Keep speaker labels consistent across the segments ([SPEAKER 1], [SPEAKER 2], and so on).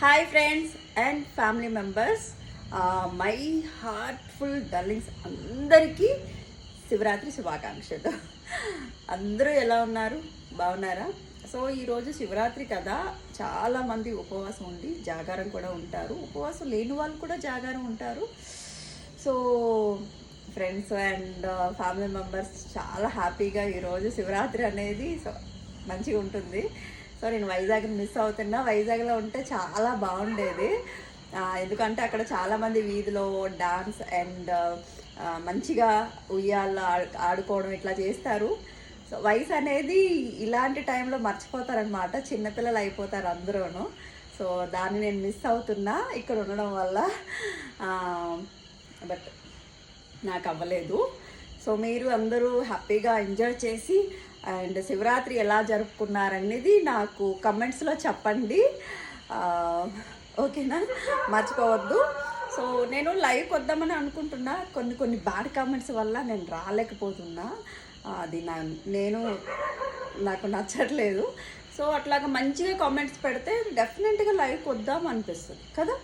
[SPEAKER 1] Hi friends and family members, my heartful darlings అందరికీ శివరాత్రి శుభాకాంక్షలు. అందరూ ఎలా ఉన్నారు? బాగున్నారా? సో ఈరోజు శివరాత్రి కదా, చాలామంది ఉపవాసం ఉండి జాగారం కూడా ఉంటారు. ఉపవాసం లేని వాళ్ళు కూడా జాగారం ఉంటారు. So friends and family members చాలా హ్యాపీగా ఈరోజు శివరాత్రి అనేది మంచిగా ఉంటుంది. సో నేను వైజాగ్ని మిస్ అవుతున్నా. వైజాగ్లో ఉంటే చాలా బాగుండేది, ఎందుకంటే అక్కడ చాలామంది వీధిలో డాన్స్ అండ్ మంచిగా ఉయ్యాల ఆడుకోవడం ఇట్లా చేస్తారు. సో వయసు అనేది ఇలాంటి టైంలో మర్చిపోతారనమాట, చిన్నపిల్లలు అయిపోతారు అందరూను. సో దాన్ని నేను మిస్ అవుతున్నా ఇక్కడ ఉండడం వల్ల, బట్ నాకు అవ్వలేదు. సో మీరు అందరూ హ్యాపీగా ఎంజాయ్ చేసి అండ్ శివరాత్రి ఎలా జరుపుకున్నారనేది నాకు కమెంట్స్లో చెప్పండి, ఓకేనా? మర్చిపోవద్దు. సో నేను లైవ్కి వద్దామని అనుకుంటున్నా, కొన్ని బ్యాడ్ కామెంట్స్ వల్ల నేను రాలేకపోతున్నా. అది నాకు నచ్చట్లేదు. సో అట్లాగా మంచిగా కామెంట్స్ పెడితే డెఫినెట్గా లైవ్కి వద్దాం అనిపిస్తుంది కదా.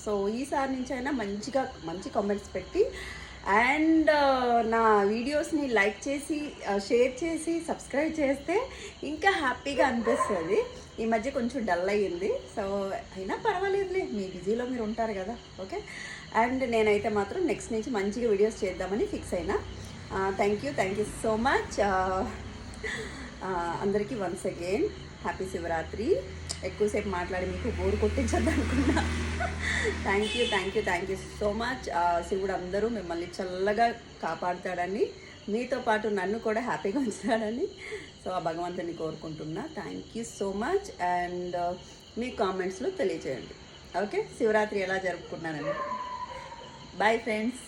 [SPEAKER 1] సో ఈసారి నుంచి అయినా మంచి కామెంట్స్ పెట్టి అండ్ నా వీడియోస్ని లైక్ చేసి షేర్ చేసి సబ్స్క్రైబ్ చేస్తే ఇంకా హ్యాపీగా అనిపిస్తుంది. ఈ మధ్య కొంచెం డల్ అయ్యింది, సో అయినా పర్వాలేదులే, మీ బిజీలో మీరు ఉంటారు కదా, ఓకే. అండ్ నేనైతే మాత్రం నెక్స్ట్ నుంచి మంచిగా వీడియోస్ చేద్దామని ఫిక్స్ అయినా. థ్యాంక్ యూ సో మచ్ అందరికీ. Once again happy Shivaratri. ఎక్కువసేపు మాట్లాడి మీకు బోరు కొట్టించద్దు అనుకున్నా. Thank you so much. శివుడు అందరూ మిమ్మల్ని చల్లగా కాపాడుతాడని, మీతో పాటు నన్ను కూడా హ్యాపీగా ఉంచుతాడని సో ఆ భగవంతుని కోరుకుంటున్నా. Thank you so much. And మీ కామెంట్స్లో తెలియజేయండి, ఓకే, శివరాత్రి ఎలా జరుపుకున్నానని. Bye friends.